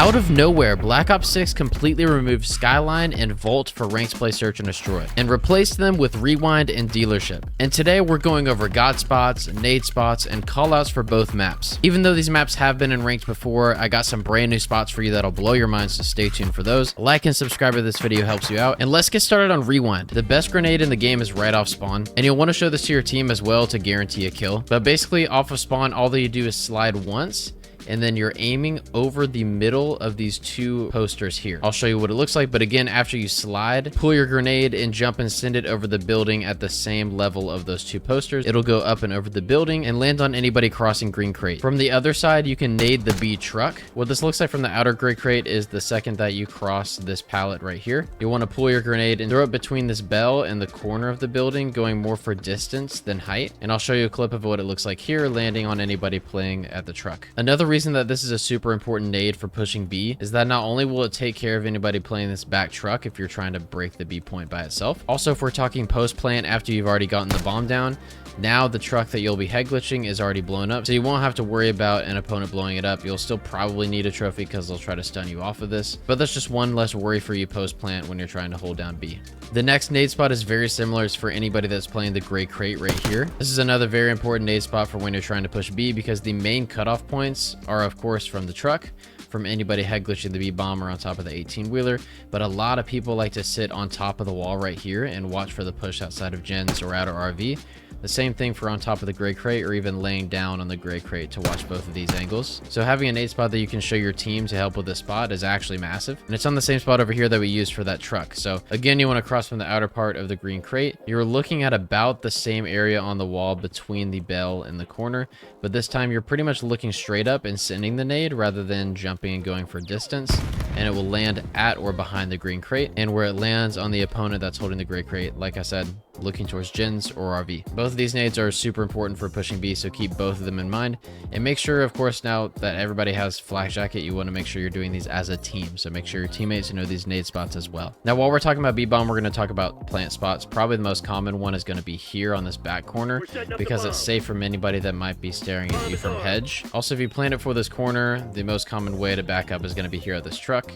Out of nowhere, Black Ops 6 completely removed Skyline and Vault for Ranked Play Search and Destroy, and replaced them with Rewind and Dealership. And today we're going over God spots, nade spots, and callouts for both maps. Even though these maps have been in Ranked before, I got some brand new spots for you that'll blow your mind, so stay tuned for those. Like and subscribe if this video helps you out. And let's get started on Rewind. The best grenade in the game is right off spawn, and you'll want to show this to your team as well to guarantee a kill. But basically, off of spawn, all that you do is slide once, and then you're aiming over the middle of these two posters here. I'll show you what it looks like, but again, after you slide, pull your grenade and jump and send it over the building at the same level of those two posters. It'll go up and over the building and land on anybody crossing green crate. From the other side, you can nade the B truck. What this looks like from the outer gray crate is the second that you cross this pallet right here. You'll want to pull your grenade and throw it between this bell and the corner of the building, going more for distance than height. And I'll show you a clip of what it looks like here, landing on anybody playing at the truck. Another reason that this is a super important nade for pushing B is that not only will it take care of anybody playing this back truck if you're trying to break the B point by itself, also if we're talking post plant after you've already gotten the bomb down, now the truck that you'll be head glitching is already blown up, so you won't have to worry about an opponent blowing it up. You'll still probably need a trophy because they'll try to stun you off of this, but that's just one less worry for you post plant when you're trying to hold down B. The next nade spot is very similar. It's for anybody that's playing the gray crate right here. This is another very important nade spot for when you're trying to push B, because the main cutoff points are of course from the truck, from anybody head glitching the B bomber on top of the 18-wheeler, but a lot of people like to sit on top of the wall right here and watch for the push outside of gens or outer RV. The same thing for on top of the gray crate, or even laying down on the gray crate to watch both of these angles. So having a nade spot that you can show your team to help with this spot is actually massive. And it's on the same spot over here that we used for that truck. So again, you want to cross from the outer part of the green crate. You're looking at about the same area on the wall between the bell and the corner, but this time you're pretty much looking straight up and sending the nade rather than jumping and going for distance. And it will land at or behind the green crate, and where it lands on the opponent that's holding the gray crate, like I said, looking towards gens or RV. Both of these nades are super important for pushing B, so keep both of them in mind. And make sure, of course, now that everybody has flak jacket, you want to make sure you're doing these as a team. So make sure your teammates know these nade spots as well. Now, while we're talking about B bomb, we're going to talk about plant spots. Probably the most common one is going to be here on this back corner, because it's safe from anybody that might be staring at you from hedge. Also, if you plant it for this corner, the most common way to back up is going to be here at this truck.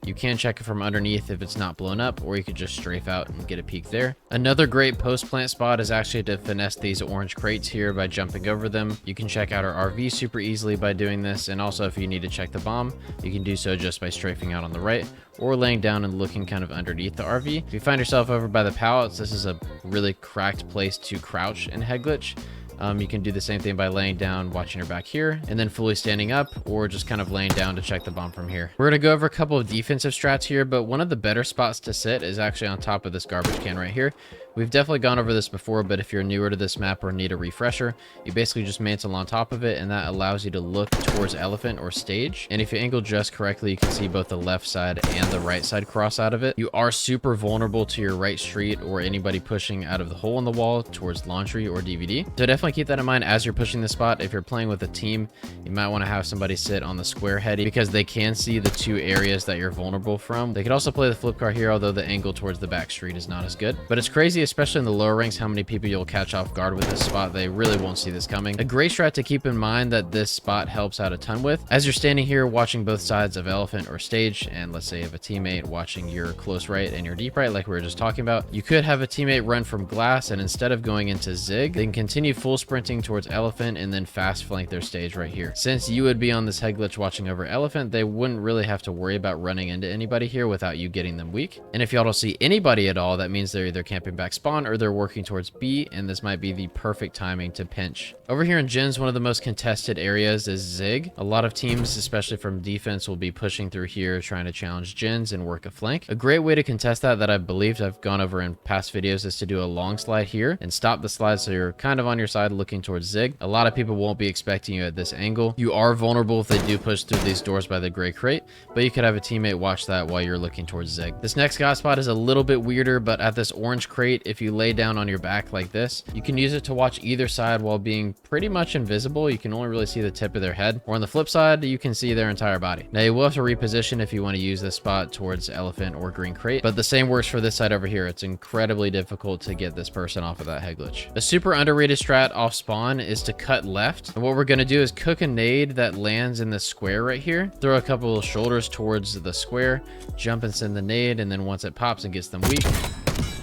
You can check it from underneath if it's not blown up, or you could just strafe out and get a peek there. Another great post plant spot is actually to finesse these orange crates here by jumping over them. You can check out our RV super easily by doing this, and also if you need to check the bomb, you can do so just by strafing out on the right, or laying down and looking kind of underneath the RV. If you find yourself over by the pallets, this is a really cracked place to crouch and head glitch. You can do the same thing by laying down, watching your back here, and then fully standing up, or just kind of laying down to check the bomb from here. We're going to go over a couple of defensive strats here, but one of the better spots to sit is actually on top of this garbage can right here. We've definitely gone over this before, but if you're newer to this map or need a refresher, you basically just mantle on top of it, and that allows you to look towards elephant or stage. And if you angle just correctly, you can see both the left side and the right side cross out of it. You are super vulnerable to your right street or anybody pushing out of the hole in the wall towards laundry or DVD. So definitely keep that in mind as you're pushing the spot. If you're playing with a team, you might want to have somebody sit on the square heady, because they can see the two areas that you're vulnerable from. They could also play the flip car here, although the angle towards the back street is not as good. But it's crazy, especially in the lower ranks, how many people you'll catch off guard with this spot. They really won't see this coming. A great strat to keep in mind that this spot helps out a ton with, as you're standing here watching both sides of elephant or stage, and let's say you have a teammate watching your close right and your deep right, like we were just talking about, you could have a teammate run from glass, and instead of going into zig, they can continue full sprinting towards elephant and then fast flank their stage right here. Since you would be on this head glitch watching over elephant, they wouldn't really have to worry about running into anybody here without you getting them weak. And if y'all don't see anybody at all, that means they're either camping back spawn or they're working towards B, and this might be the perfect timing to pinch. Over here in gens, one of the most contested areas is zig. A lot of teams, especially from defense, will be pushing through here trying to challenge gens and work a flank. A great way to contest that I believe I've gone over in past videos is to do a long slide here and stop the slide so you're kind of on your side looking towards zig. A lot of people won't be expecting you at this angle. You are vulnerable if they do push through these doors by the gray crate, but you could have a teammate watch that while you're looking towards zig. This next God spot is a little bit weirder, but at this orange crate, crate, if you lay down on your back like this, you can use it to watch either side while being pretty much invisible. You can only really see the tip of their head, or on the flip side, you can see their entire body. Now you will have to reposition if you want to use this spot towards elephant or green crate, but the same works for this side over here. It's incredibly difficult to get this person off of that head glitch. A super underrated strat off spawn is to cut left. And what we're going to do is cook a nade that lands in the square right here, throw a couple of shoulders towards the square, jump and send the nade, and then once it pops and gets them weak,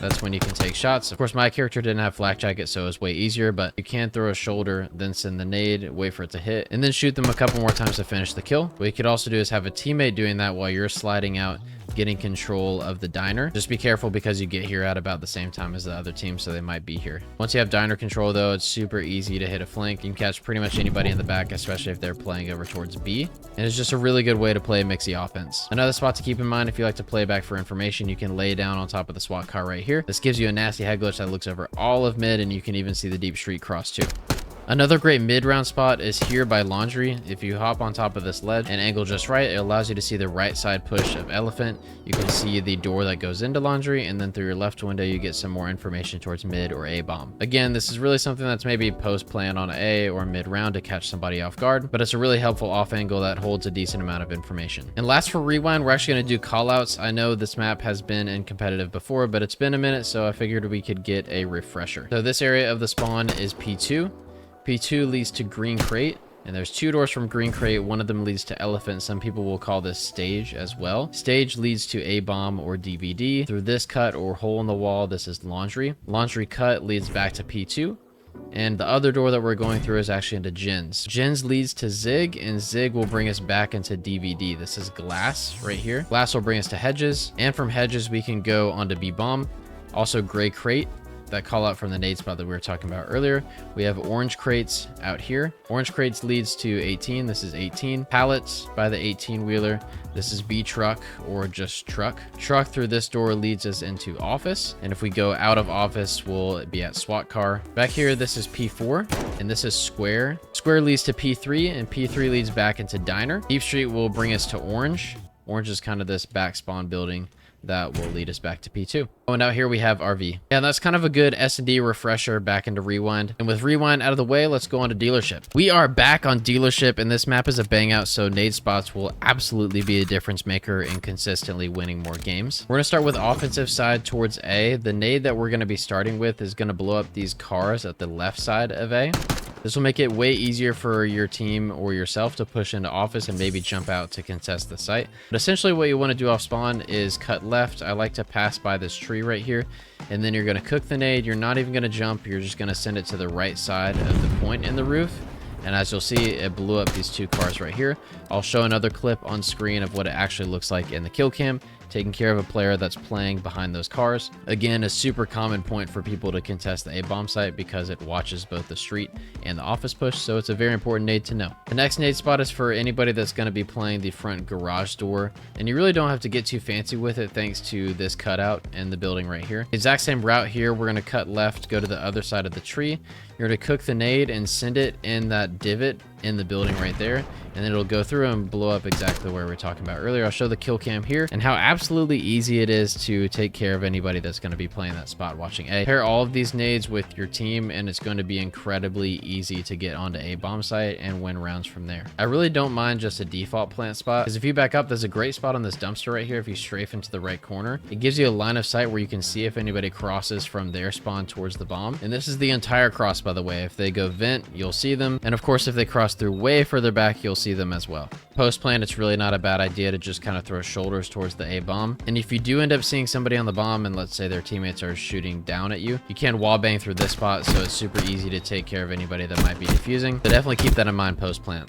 that's when you can take shots. Of course, my character didn't have flak jacket, so it was way easier, but you can throw a shoulder, then send the nade, wait for it to hit, and then shoot them a couple more times to finish the kill. What you could also do is have a teammate doing that while you're sliding out, getting control of the diner. Just be careful because you get here at about the same time as the other team, so they might be here. Once you have diner control though, it's super easy to hit a flank. You can catch pretty much anybody in the back, especially if they're playing over towards B. And it's just a really good way to play a mixy offense. Another spot to keep in mind if you like to play back for information, you can lay down on top of the SWAT car right here. This gives you a nasty head glitch that looks over all of mid, and you can even see the deep street cross too. Another great mid-round spot is here by laundry. If you hop on top of this ledge and angle just right, it allows you to see the right side push of elephant. You can see the door that goes into laundry, and then through your left window, you get some more information towards mid or A bomb. Again, this is really something that's maybe post-plan on A or mid-round to catch somebody off guard, but it's a really helpful off angle that holds a decent amount of information. And last for rewind, we're actually going to do callouts. I know this map has been in competitive before, but it's been a minute, so I figured we could get a refresher. So this area of the spawn is P2. P2 leads to green crate, and there's two doors from green crate. One of them leads to elephant. Some people will call this stage as well. Stage leads to A bomb or DVD. Through this cut or hole in the wall, this is laundry. Laundry cut leads back to P2. And the other door that we're going through is actually into Gens. Gens leads to Zig, and Zig will bring us back into DVD. This is glass right here. Glass will bring us to hedges, and from hedges we can go onto B bomb. Also gray crate. That call out from the nade spot that we were talking about earlier. We have orange crates out here. Orange crates leads to 18. This is 18. Pallets by the 18 wheeler. This is B truck or just truck. Truck through this door leads us into office. And if we go out of office, we'll be at SWAT car. Back here, this is P4 and this is square. Square leads to P3 and P3 leads back into diner. Deep street will bring us to orange. Orange is kind of this back spawn building that will lead us back to P2. Oh, and out here we have RV. Yeah, that's kind of a good S&D refresher back into Rewind. And with Rewind out of the way, let's go on to Dealership. We are back on Dealership, and this map is a bang out, so nade spots will absolutely be a difference maker in consistently winning more games. We're gonna start with offensive side towards A. The nade that we're gonna be starting with is gonna blow up these cars at the left side of A. This will make it way easier for your team or yourself to push into office and maybe jump out to contest the site. But essentially what you want to do off spawn is cut left. I like to pass by this tree right here, and then you're going to cook the nade. You're not even going to jump. You're just going to send it to the right side of the point in the roof. And as you'll see, it blew up these two cars right here. I'll show another clip on screen of what it actually looks like in the kill cam, taking care of a player that's playing behind those cars. Again, a super common point for people to contest the A-bomb site because it watches both the street and the office push, so it's a very important nade to know. The next nade spot is for anybody that's going to be playing the front garage door, and you really don't have to get too fancy with it thanks to this cutout in the building right here. Exact same route here. We're going to cut left, go to the other side of the tree. You're going to cook the nade and send it in that divot in the building right there, and then it'll go through and blow up exactly where we were talking about earlier. I'll show the kill cam here and how absolutely easy it is to take care of anybody that's going to be playing that spot watching A. Pair all of these nades with your team, and it's going to be incredibly easy to get onto A bomb site and win rounds from there. I really don't mind just a default plant spot, because if you back up, there's a great spot on this dumpster right here. If you strafe into the right corner, it gives you a line of sight where you can see if anybody crosses from their spawn towards the bomb. And this is the entire cross, by the way. If they go vent, you'll see them, and of course if they cross through way further back, you'll see them as well. Post plan, it's really not a bad idea to just kind of throw shoulders towards the A bomb. And if you do end up seeing somebody on the bomb and let's say their teammates are shooting down at you, you can wall bang through this spot, so it's super easy to take care of anybody that might be defusing. So definitely keep that in mind post plant.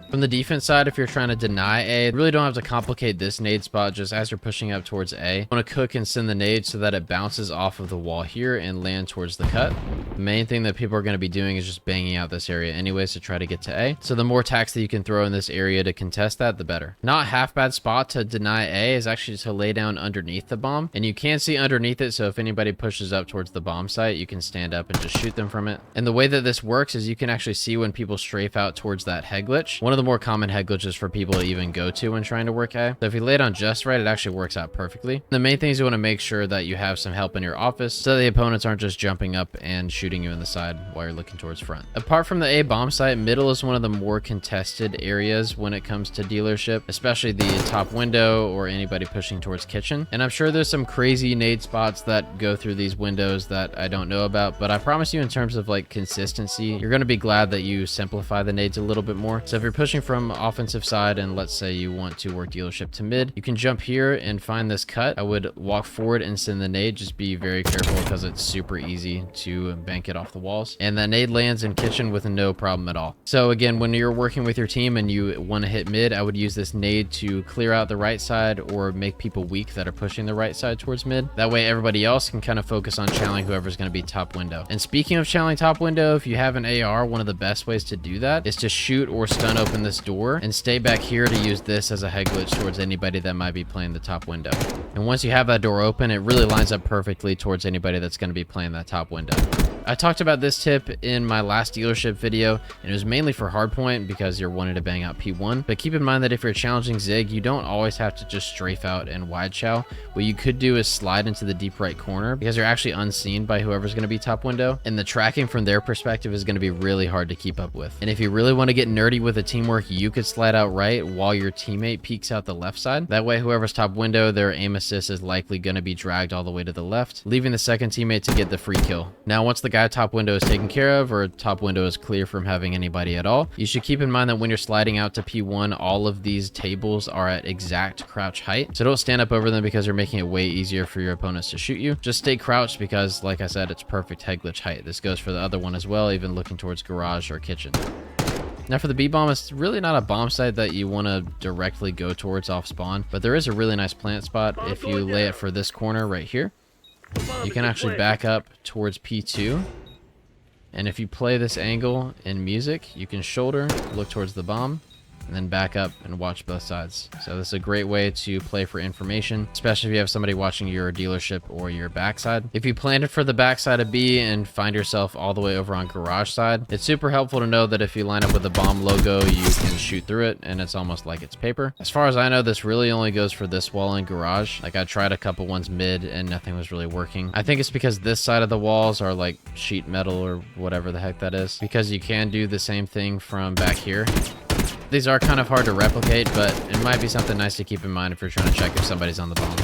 From the defense side, if you're trying to deny A, you really don't have to complicate this nade spot. Just as you're pushing up towards A, you want to cook and send the nade so that it bounces off of the wall here and land towards the cut. The main thing that people are going to be doing is just banging out this area anyways to try to get to A. So the more tax that you can throw in this area to contest that, the better. Not half bad spot to deny A is actually to lay down underneath the bomb, and you can see underneath it, so if anybody pushes up towards the bomb site, you can stand up and just shoot them from it. And the way that this works is you can actually see when people strafe out towards that head glitch. One of the the more common head glitches for people to even go to when trying to work A. So if you lay it on just right, it actually works out perfectly. The main thing is you want to make sure that you have some help in your office so the opponents aren't just jumping up and shooting you in the side while you're looking towards front. Apart from the A bomb site, middle is one of the more contested areas when it comes to dealership, especially the top window or anybody pushing towards kitchen. And I'm sure there's some crazy nade spots that go through these windows that I don't know about, but I promise you in terms of like consistency, you're going to be glad that you simplify the nades a little bit more. So if you're pushing from offensive side and let's say you want to work dealership to mid, you can jump here and find this cut. I would walk forward and send the nade. Just be very careful because it's super easy to bank it off the walls. And that nade lands in kitchen with no problem at all. So again, when you're working with your team and you want to hit mid, I would use this nade to clear out the right side or make people weak that are pushing the right side towards mid. That way everybody else can kind of focus on channeling whoever's going to be top window. And speaking of channeling top window, if you have an AR, one of the best ways to do that is to shoot or stun open this door and stay back here to use this as a head glitch towards anybody that might be playing the top window. And once you have that door open, it really lines up perfectly towards anybody that's going to be playing that top window. I talked about this tip in my last dealership video, and it was mainly for hardpoint because you're wanting to bang out P1. But keep in mind that if you're challenging Zig, you don't always have to just strafe out and wide chow. What you could do is slide into the deep right corner because you're actually unseen by whoever's going to be top window, and the tracking from their perspective is going to be really hard to keep up with. And if you really want to get nerdy with the teamwork, you could slide out right while your teammate peeks out the left side. That way, whoever's top window, their aim assist is likely going to be dragged all the way to the left, leaving the second teammate to get the free kill. Now, once the guy top window is taken care of, or top window is clear from having anybody at all, you should keep in mind that when you're sliding out to P1, all of these tables are at exact crouch height. So don't stand up over them because you're making it way easier for your opponents to shoot you. Just stay crouched because, like I said, it's perfect head glitch height. This goes for the other one as well, even looking towards garage or kitchen. Now for the B bomb, it's really not a bomb site that you want to directly go towards off spawn, but there is a really nice plant spot if you lay it for this corner right here. You can actually back up towards P2. And if you play this angle in music, you can shoulder, look towards the bomb, and then back up and watch both sides. So this is a great way to play for information, especially if you have somebody watching your dealership or your backside. If you planned it for the backside of B and find yourself all the way over on garage side, it's super helpful to know that if you line up with the bomb logo, you can shoot through it and it's almost like it's paper. As far as I know, this really only goes for this wall in garage. Like I tried a couple ones mid and nothing was really working. I think it's because this side of the walls are like sheet metal or whatever the heck that is, because you can do the same thing from back here. These are kind of hard to replicate, but it might be something nice to keep in mind if you're trying to check if somebody's on the bomb.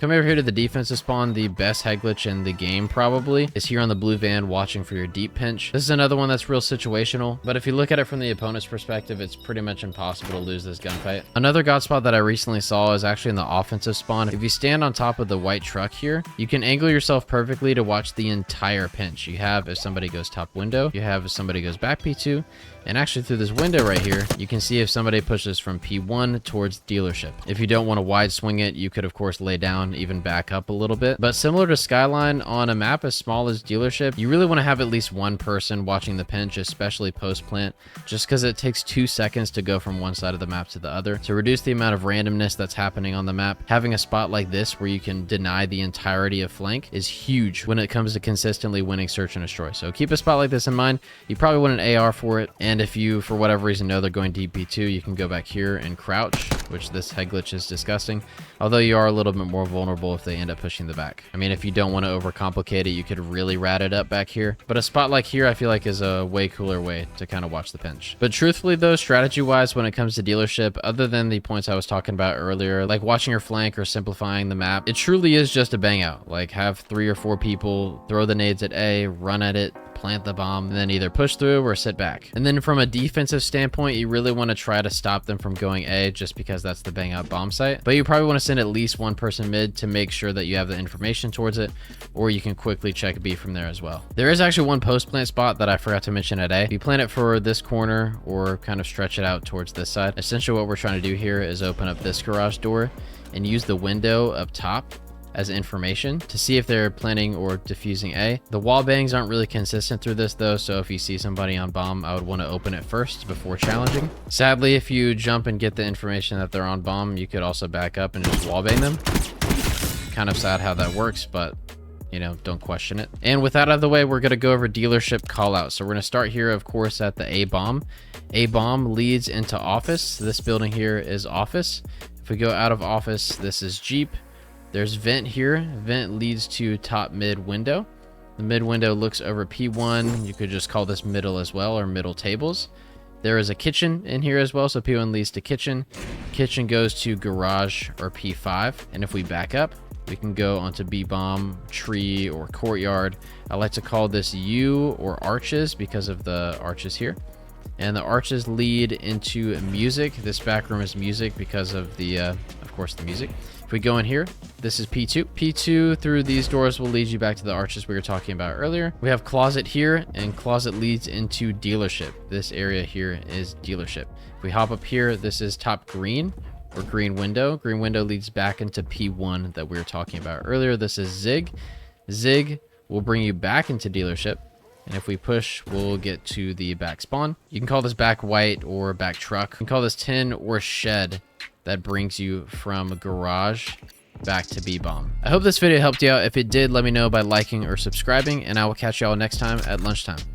Come over here to the defensive spawn. The best head glitch in the game probably is here on the blue van watching for your deep pinch. This is another one that's real situational, but if you look at it from the opponent's perspective, it's pretty much impossible to lose this gunfight. Another god spot that I recently saw is actually in the offensive spawn. If you stand on top of the white truck here, you can angle yourself perfectly to watch the entire pinch. You have if somebody goes top window, you have if somebody goes back P2, and actually through this window right here, you can see if somebody pushes from P1 towards dealership. If you don't want to wide swing it, you could of course lay down, even back up a little bit. But similar to Skyline, on a map as small as dealership, you really want to have at least one person watching the pinch, especially post plant, just because it takes 2 seconds to go from one side of the map to the other. To reduce the amount of randomness that's happening on the map, having a spot like this where you can deny the entirety of flank is huge when it comes to consistently winning search and destroy. So keep a spot like this in mind. You probably want an AR for it, and if you for whatever reason know they're going DP2, you can go back here and crouch, which this head glitch is disgusting, although you are a little bit more vulnerable if they end up pushing the back. I mean, if you don't want to overcomplicate it, you could really rat it up back here, but a spot like here I feel like is a way cooler way to kind of watch the pinch. But truthfully though, strategy wise, when it comes to dealership, other than the points I was talking about earlier, like watching your flank or simplifying the map, it truly is just a bang out. Like have 3 or 4 people throw the nades at A, run at it, plant the bomb, and then either push through or sit back. And then from a defensive standpoint, you really want to try to stop them from going A just because that's the bang out bomb site. But you probably want to send at least one person mid to make sure that you have the information towards it, or you can quickly check B from there as well. There is actually one post plant spot that I forgot to mention at A. If you plant it for this corner or kind of stretch it out towards this side, essentially what we're trying to do here is open up this garage door and use the window up top as information to see if they're planning or defusing A. The wall bangs aren't really consistent through this though, so if you see somebody on bomb, I would want to open it first before challenging. Sadly, if you jump and get the information that they're on bomb, you could also back up and just wall bang them. Kind of sad how that works, but you know, don't question it. And with that out of the way, we're going to go over dealership callouts. So we're going to start here, of course, at the A-bomb. A-bomb leads into office. This building here is office. If we go out of office, this is Jeep. There's vent here. Vent leads to top mid window. The mid window looks over P1. You could just call this middle as well, or middle tables. There is a kitchen in here as well, so P1 leads to kitchen. Kitchen goes to garage, or P5. And if we back up, we can go onto B-bomb, tree, or courtyard. I like to call this U or arches because of the arches here. And the arches lead into music. This back room is music because of the, of course, the music. If we go in here, this is P2. P2 through these doors will lead you back to the arches we were talking about earlier. We have closet here, and closet leads into dealership. This area here is dealership. If we hop up here, this is top green, or green window. Green window leads back into P1 that we were talking about earlier. This is Zig. Zig will bring you back into dealership. And if we push, we'll get to the back spawn. You can call this back white or back truck. You can call this tin or shed. That brings you from garage back to B-bomb. I hope this video helped you out. If it did, let me know by liking or subscribing, and I will catch y'all next time at lunchtime.